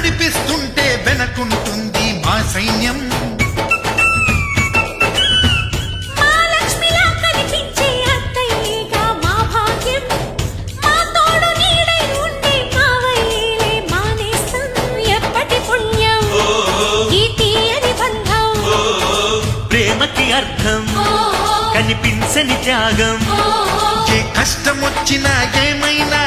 నడిపిస్తుంటే వెనకుంటుంది మా సైన్యం. ప్రేమకి అర్థం కనిపించని త్యాగం. ఏ కష్టం వచ్చినా ఏమైనా